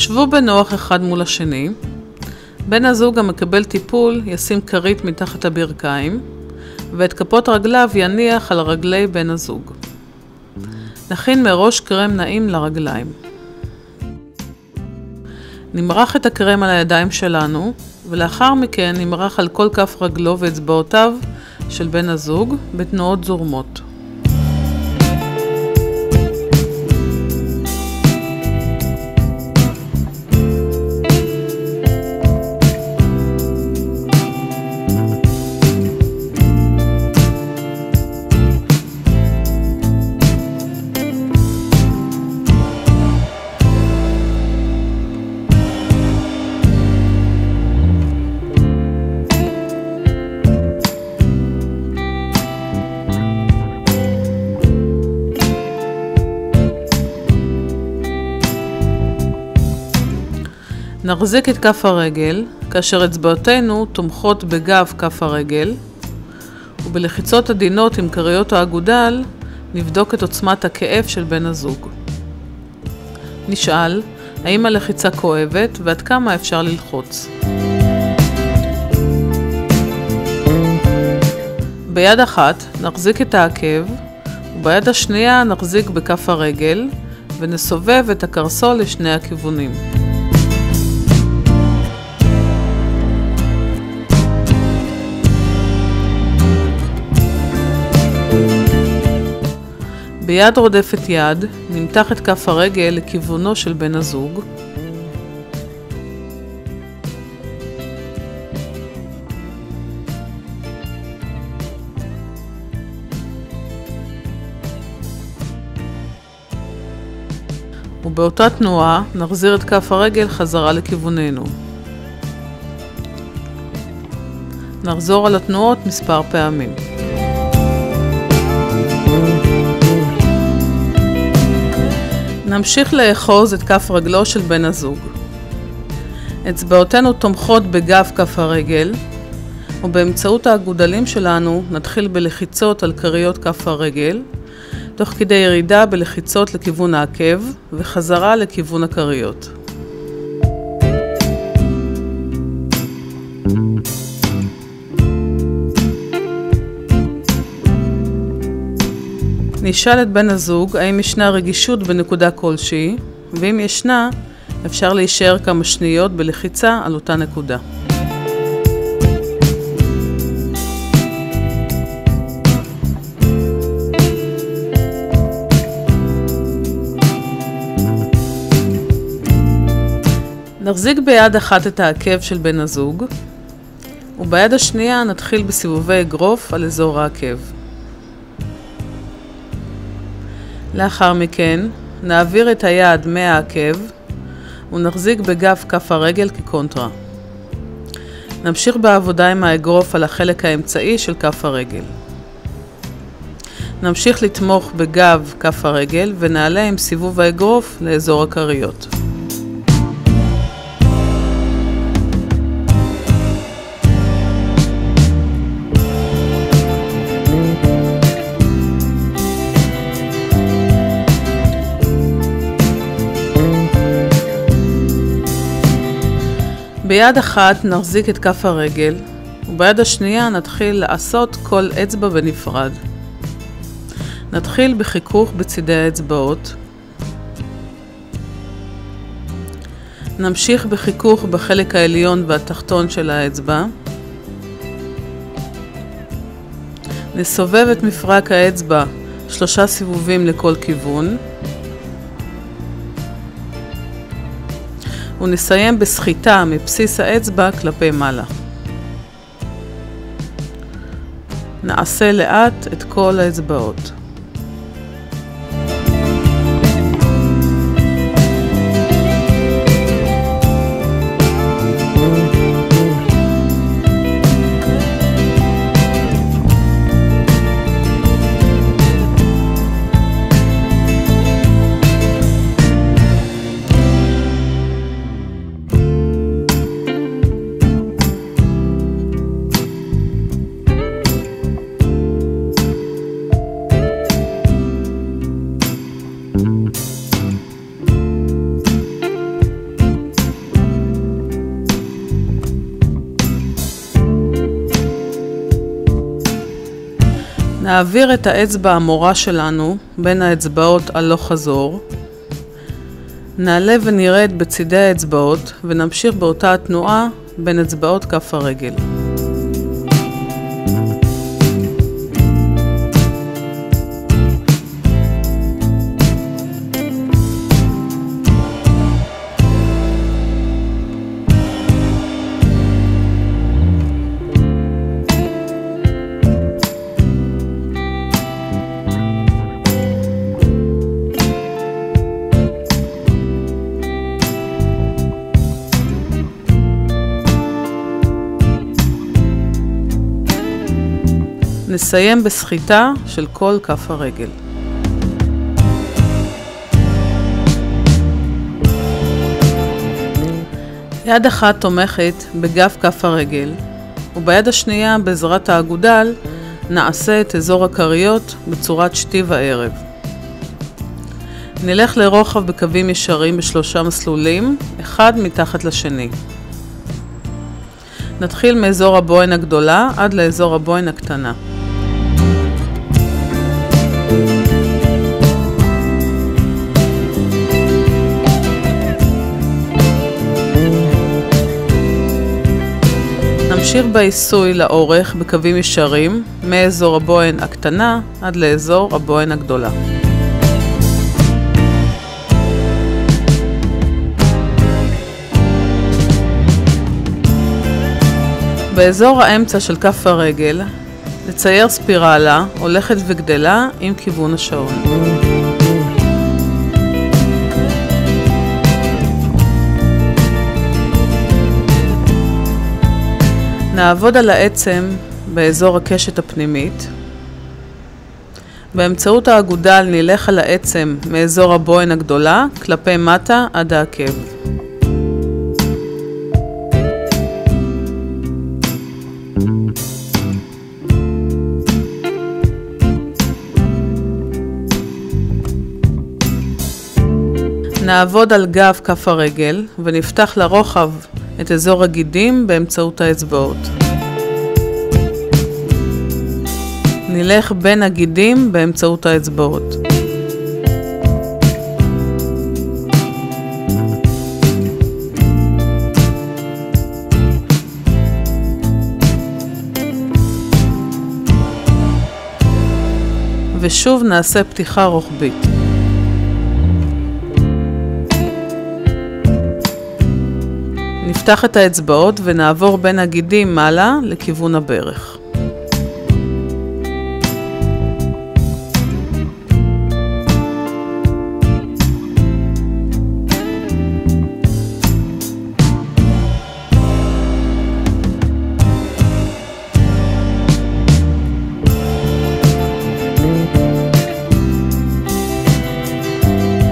שבו בנוח אחד מול השני. בן הזוג המקבל טיפול ישים כרית מתחת הברכיים, ואת כפות רגליו יניח על רגלי בן הזוג. נכין מראש קרם נעים לרגליים. נמרח את הקרם על הידיים שלנו, ולאחר מכן נמרח על כל כף רגלו ואצבעותיו של בן הזוג בתנועות זורמות. נחזיק את כף הרגל, כאשר אצבעותינו תומכות בגב כף הרגל, ובלחיצות עדינות עם כריות האגודל נבדוק את עוצמת הכאב של בן הזוג. נשאל האם הלחיצה כואבת ועד כמה אפשר ללחוץ. ביד אחת נחזיק את העקב, וביד השנייה נחזיק בכף הרגל ונסובב את הקרסול לשני הכיוונים. ביד רודפת יד, נמתח את כף הרגל לכיוונו של בן הזוג. ובאותה תנועה נחזיר את כף הרגל חזרה לכיווננו. נחזור על התנועות מספר פעמים. נמשיך לאחוז את כף רגלו של בן הזוג. אצבעותינו תומכות בגב כף הרגל, ובאמצעות האגודלים שלנו נתחיל בלחיצות על כריות כף הרגל, תוך כדי ירידה בלחיצות לכיוון העקב וחזרה לכיוון הכריות. נשאל את בן הזוג האם ישנה רגישות בנקודה כלשהי, ואם ישנה, אפשר להישאר כמה שניות בלחיצה על אותה נקודה. נחזיק ביד אחת את העקב של בן הזוג, וביד השנייה נתחיל בסיבובי אגרוף על אזור העקב. לאחר מכן נעביר את היד מהעקב ונחזיק בגב כף הרגל כקונטרה. נמשיך בעבודה עם האגרוף על החלק האמצעי של כף הרגל. נמשיך לתמוך בגב כף הרגל ונעלה עם סיבוב האגרוף לאזור הכריות. ביד אחת נחזיק את כף הרגל, וביד השנייה נתחיל לעשות כל אצבע בנפרד. נתחיל בחיכוך בצידי האצבעות. נמשיך בחיכוך בחלק העליון והתחתון של האצבע. נסובב את מפרק האצבע 3 סיבובים לכל כיוון. ונסיים בסחיטה מבסיס האצבע כלפי מעלה. נעשה לאט את כל האצבעות. נעביר את האצבע המורה שלנו בין האצבעות הלוך חזור. נעלה ונרד בצידי האצבעות ונמשיך באותה התנועה בין אצבעות כף הרגל. נסיים בסחיטה של כל כף הרגל. יד אחת תומכת בגב כף הרגל, וביד השנייה בעזרת האגודל נעשה את אזור הכריות בצורת שתי וערב. נלך לרוחב בקווים ישרים בשלושה מסלולים, אחד מתחת לשני. נתחיל מאזור הבוהן הגדולה עד לאזור הבוהן הקטנה. נמשיך בעיסוי לאורך בקווים ישרים מאזור הבוהן הקטנה עד לאזור הבוהן הגדולה. באזור האמצע של כף הרגל נצייר ספירלה הולכת וגדלה עם כיוון השעון. נעבוד על העצם באזור הקשת הפנימית. באמצעות האגודל נלך על העצם מאזור הבוהן הגדולה כלפי מטה עד העקב. נעבוד על גב כף הרגל ונפתח לרוחב את אזור הגידים באמצעות האצבעות. נלך בין הגידים באמצעות האצבעות. ושוב נעשה פתיחה רוחבית. נפתח את האצבעות ונעבור בין הגידים מעלה לכיוון הברך.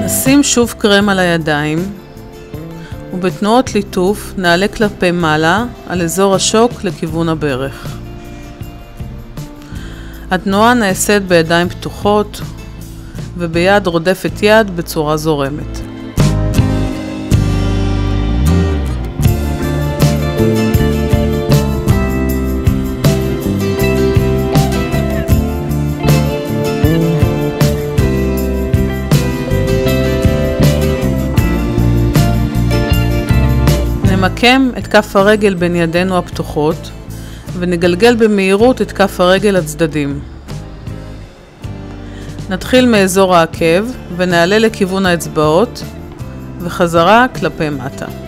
נשים שוב קרם על הידיים. ובתנועות ליטוף נעלה כלפי מעלה על אזור השוק לכיוון הברך. התנועה נעשית בידיים פתוחות וביד רודפת יד בצורה זורמת. נמקם את כף הרגל בין ידינו הפתוחות ונגלגל במהירות את כף הרגל לצדדים. נתחיל מאזור העקב ונעלה לכיוון האצבעות וחזרה כלפי מטה.